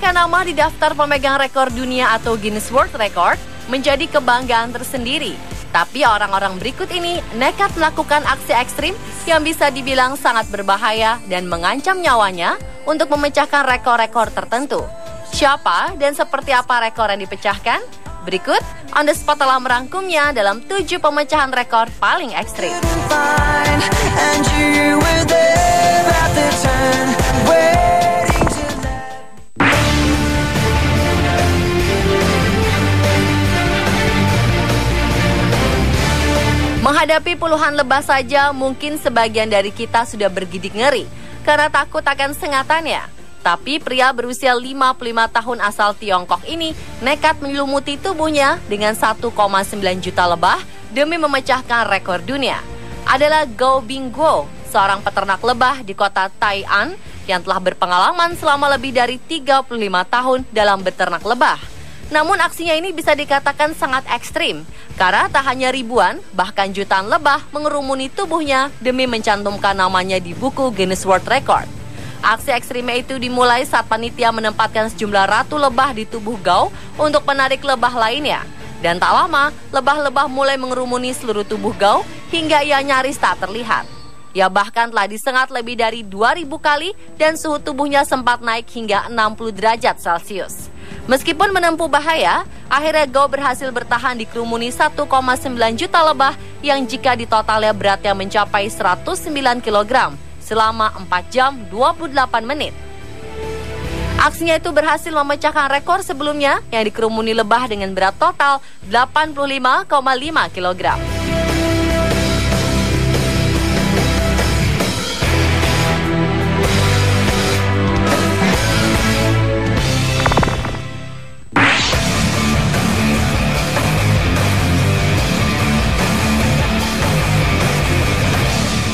Memiliki nama di daftar pemegang rekor dunia atau Guinness World Record menjadi kebanggaan tersendiri. Tapi orang-orang berikut ini nekat melakukan aksi ekstrim yang bisa dibilang sangat berbahaya dan mengancam nyawanya untuk memecahkan rekor-rekor tertentu. Siapa dan seperti apa rekor yang dipecahkan? Berikut, On The Spot telah merangkumnya dalam 7 pemecahan rekor paling ekstrim. Menghadapi puluhan lebah saja, mungkin sebagian dari kita sudah bergidik ngeri karena takut akan sengatannya. Tapi pria berusia 55 tahun asal Tiongkok ini nekat menyelumuti tubuhnya dengan 1,9 juta lebah demi memecahkan rekor dunia. Adalah Gao Bingguo, seorang peternak lebah di kota Tai'an yang telah berpengalaman selama lebih dari 35 tahun dalam beternak lebah. Namun aksinya ini bisa dikatakan sangat ekstrim, karena tak hanya ribuan, bahkan jutaan lebah mengerumuni tubuhnya demi mencantumkan namanya di buku Guinness World Record. Aksi ekstrimnya itu dimulai saat panitia menempatkan sejumlah ratu lebah di tubuh Gao untuk menarik lebah lainnya. Dan tak lama, lebah-lebah mulai mengerumuni seluruh tubuh Gao hingga ia nyaris tak terlihat. Ia bahkan telah disengat lebih dari 2.000 kali dan suhu tubuhnya sempat naik hingga 60 derajat Celcius. Meskipun menempuh bahaya, akhirnya Gao berhasil bertahan di kerumuni 1,9 juta lebah yang jika ditotalnya beratnya mencapai 109 kg selama 4 jam 28 menit. Aksinya itu berhasil memecahkan rekor sebelumnya yang dikerumuni lebah dengan berat total 85,5 kg.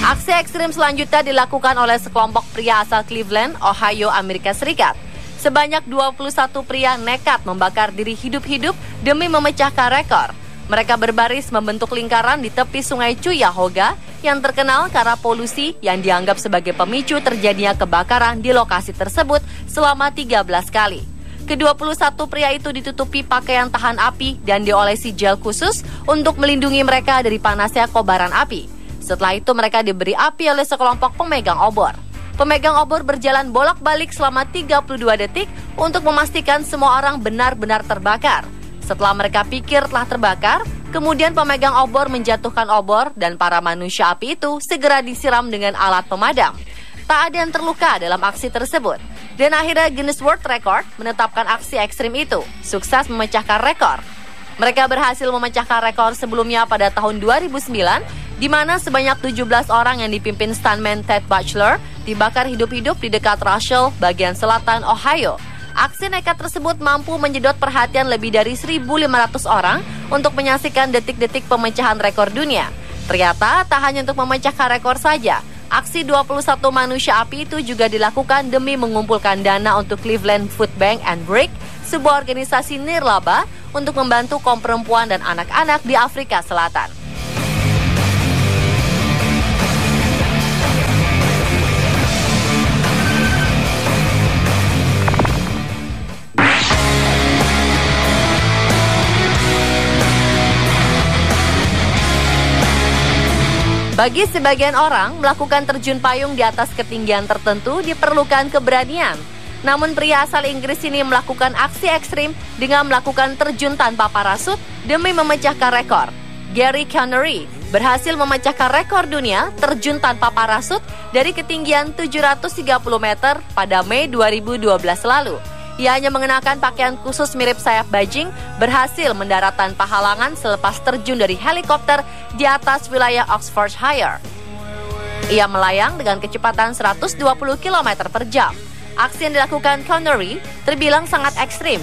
Aksi ekstrim selanjutnya dilakukan oleh sekelompok pria asal Cleveland, Ohio, Amerika Serikat. Sebanyak 21 pria nekat membakar diri hidup-hidup demi memecahkan rekor. Mereka berbaris membentuk lingkaran di tepi sungai Cuyahoga yang terkenal karena polusi yang dianggap sebagai pemicu terjadinya kebakaran di lokasi tersebut selama 13 kali. Ke-21 pria itu ditutupi pakaian tahan api dan diolesi gel khusus untuk melindungi mereka dari panasnya kobaran api. Setelah itu mereka diberi api oleh sekelompok pemegang obor. Pemegang obor berjalan bolak-balik selama 32 detik untuk memastikan semua orang benar-benar terbakar. Setelah mereka pikir telah terbakar, kemudian pemegang obor menjatuhkan obor dan para manusia api itu segera disiram dengan alat pemadam. Tak ada yang terluka dalam aksi tersebut. Dan akhirnya Guinness World Record menetapkan aksi ekstrim itu sukses memecahkan rekor. Mereka berhasil memecahkan rekor sebelumnya pada tahun 2009, di mana sebanyak 17 orang yang dipimpin stuntman Ted Bachelor dibakar hidup-hidup di dekat Russell, bagian selatan Ohio. Aksi nekat tersebut mampu menjedot perhatian lebih dari 1.500 orang untuk menyaksikan detik-detik pemecahan rekor dunia. Ternyata tak hanya untuk memecahkan rekor saja, aksi 21 manusia api itu juga dilakukan demi mengumpulkan dana untuk Cleveland Food Bank and Brick, sebuah organisasi nirlaba untuk membantu kaum perempuan dan anak-anak di Afrika Selatan. Bagi sebagian orang, melakukan terjun payung di atas ketinggian tertentu diperlukan keberanian. Namun pria asal Inggris ini melakukan aksi ekstrim dengan melakukan terjun tanpa parasut demi memecahkan rekor. Gary Connery berhasil memecahkan rekor dunia terjun tanpa parasut dari ketinggian 730 meter pada Mei 2012 lalu. Ia hanya mengenakan pakaian khusus mirip sayap bajing, berhasil mendarat tanpa halangan selepas terjun dari helikopter di atas wilayah Oxfordshire. Ia melayang dengan kecepatan 120 km per jam. Aksi yang dilakukan Connery terbilang sangat ekstrim.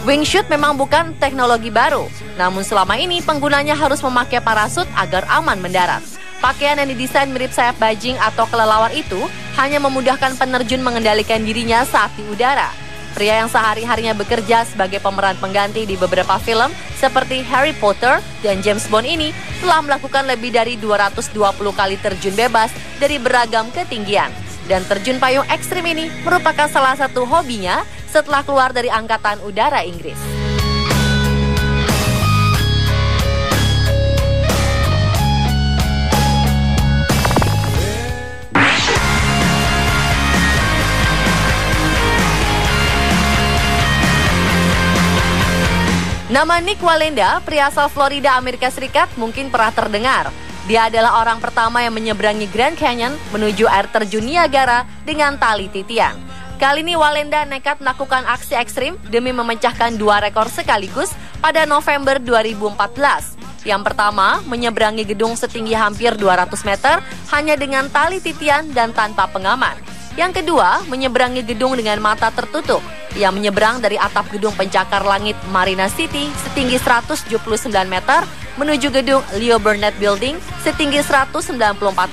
Wingsuit memang bukan teknologi baru, namun selama ini penggunanya harus memakai parasut agar aman mendarat. Pakaian yang didesain mirip sayap bajing atau kelelawar itu hanya memudahkan penerjun mengendalikan dirinya saat di udara. Pria yang sehari-harinya bekerja sebagai pemeran pengganti di beberapa film seperti Harry Potter dan James Bond ini telah melakukan lebih dari 220 kali terjun bebas dari beragam ketinggian. Dan terjun payung ekstrim ini merupakan salah satu hobinya setelah keluar dari Angkatan Udara Inggris. Nama Nik Wallenda, pria asal Florida, Amerika Serikat, mungkin pernah terdengar. Dia adalah orang pertama yang menyeberangi Grand Canyon menuju air terjun Niagara dengan tali titian. Kali ini Wallenda nekat melakukan aksi ekstrim demi memecahkan 2 rekor sekaligus pada November 2014. Yang pertama, menyeberangi gedung setinggi hampir 200 meter hanya dengan tali titian dan tanpa pengaman. Yang kedua, menyeberangi gedung dengan mata tertutup. Ia menyeberang dari atap gedung pencakar langit Marina City setinggi 179 meter menuju gedung Leo Burnett Building setinggi 194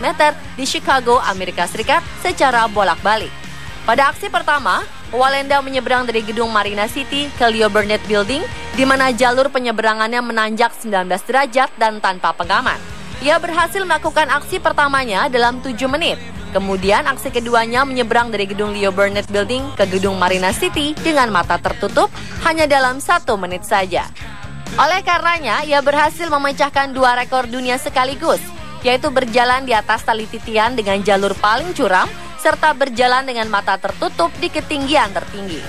meter di Chicago, Amerika Serikat secara bolak-balik. Pada aksi pertama, Wallenda menyeberang dari gedung Marina City ke Leo Burnett Building di mana jalur penyeberangannya menanjak 19 derajat dan tanpa pengaman. Ia berhasil melakukan aksi pertamanya dalam 7 menit. Kemudian aksi keduanya menyeberang dari gedung Leo Burnett Building ke gedung Marina City dengan mata tertutup hanya dalam 1 menit saja. Oleh karenanya, ia berhasil memecahkan 2 rekor dunia sekaligus, yaitu berjalan di atas tali titian dengan jalur paling curam, serta berjalan dengan mata tertutup di ketinggian tertinggi.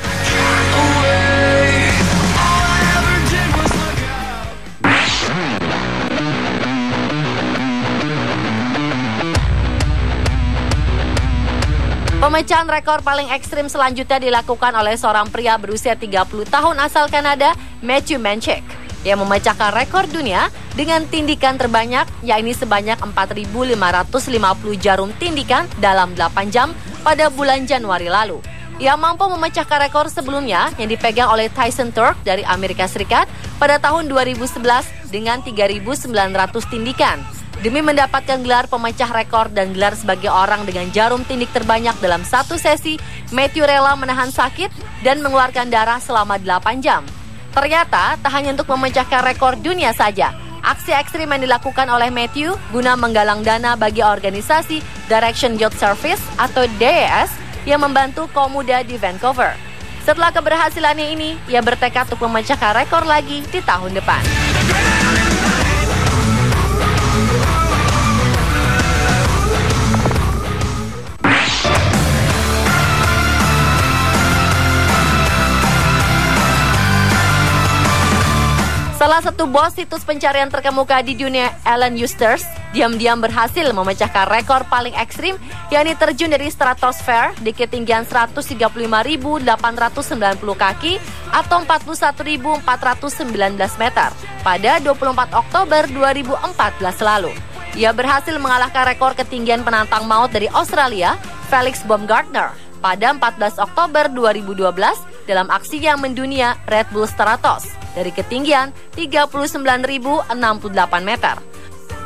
Pemecahan rekor paling ekstrim selanjutnya dilakukan oleh seorang pria berusia 30 tahun asal Kanada, Matthew Menchik, yang memecahkan rekor dunia dengan tindikan terbanyak, yakni sebanyak 4.550 jarum tindikan dalam 8 jam pada bulan Januari lalu. Ia mampu memecahkan rekor sebelumnya yang dipegang oleh Tyson Turk dari Amerika Serikat pada tahun 2011 dengan 3.900 tindikan. Demi mendapatkan gelar pemecah rekor dan gelar sebagai orang dengan jarum tindik terbanyak dalam satu sesi, Matthew rela menahan sakit dan mengeluarkan darah selama 8 jam. Ternyata, tak hanya untuk memecahkan rekor dunia saja, aksi ekstrim yang dilakukan oleh Matthew guna menggalang dana bagi organisasi Direction Youth Service atau DYS yang membantu kaum muda di Vancouver. Setelah keberhasilannya ini, ia bertekad untuk memecahkan rekor lagi di tahun depan. Salah satu bos situs pencarian terkemuka di dunia, Alan Eustace, diam-diam berhasil memecahkan rekor paling ekstrim, yakni terjun dari stratosfer di ketinggian 135.890 kaki atau 41.419 meter pada 24 Oktober 2014 lalu. Ia berhasil mengalahkan rekor ketinggian penantang maut dari Australia, Felix Baumgartner, pada 14 Oktober 2012 dalam aksi yang mendunia Red Bull Stratos dari ketinggian 39.068 meter.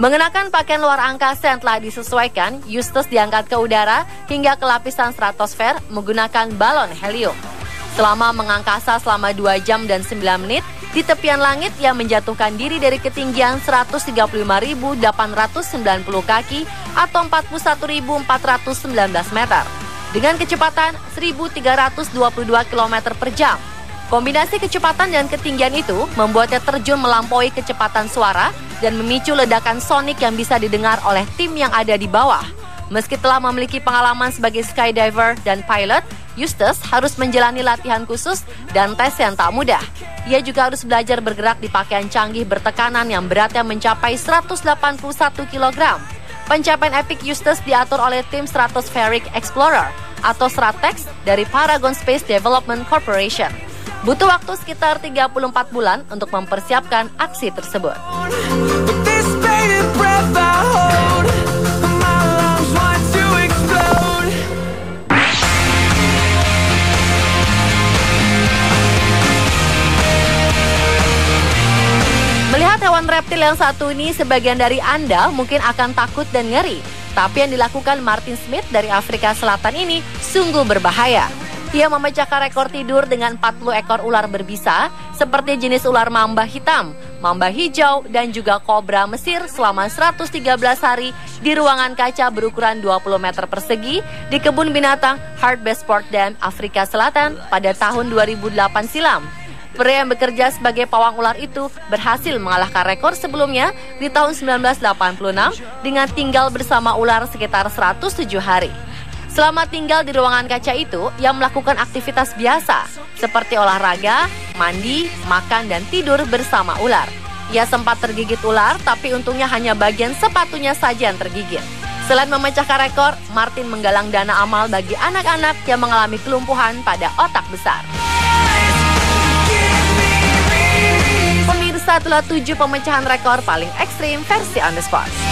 Mengenakan pakaian luar angkasa yang telah disesuaikan, Eustace diangkat ke udara hingga ke lapisan stratosfer menggunakan balon helium. Selama mengangkasa selama 2 jam dan 9 menit, di tepian langit ia menjatuhkan diri dari ketinggian 135.890 kaki atau 41.419 meter dengan kecepatan 1.322 km per jam. Kombinasi kecepatan dan ketinggian itu membuatnya terjun melampaui kecepatan suara dan memicu ledakan sonik yang bisa didengar oleh tim yang ada di bawah. Meski telah memiliki pengalaman sebagai skydiver dan pilot, Eustace harus menjalani latihan khusus dan tes yang tak mudah. Ia juga harus belajar bergerak di pakaian canggih bertekanan yang beratnya mencapai 181 kg. Pencapaian epik Eustace diatur oleh tim Stratospheric Explorer atau Stratex dari Paragon Space Development Corporation. Butuh waktu sekitar 34 bulan untuk mempersiapkan aksi tersebut. Melihat hewan reptil yang satu ini, sebagian dari Anda mungkin akan takut dan ngeri. Tapi yang dilakukan Martin Smith dari Afrika Selatan ini sungguh berbahaya. Ia memecahkan rekor tidur dengan 40 ekor ular berbisa seperti jenis ular mamba hitam, mamba hijau, dan juga kobra Mesir selama 113 hari di ruangan kaca berukuran 20 meter persegi di kebun binatang Hartbeespoort Dam, Afrika Selatan pada tahun 2008 silam. Pria yang bekerja sebagai pawang ular itu berhasil mengalahkan rekor sebelumnya di tahun 1986 dengan tinggal bersama ular sekitar 107 hari. Selama tinggal di ruangan kaca itu, ia melakukan aktivitas biasa seperti olahraga, mandi, makan, dan tidur bersama ular. Ia sempat tergigit ular, tapi untungnya hanya bagian sepatunya saja yang tergigit. Selain memecahkan rekor, Martin menggalang dana amal bagi anak-anak yang mengalami kelumpuhan pada otak besar. Pemirsa, itulah 7 pemecahan rekor paling ekstrim versi On The Spot.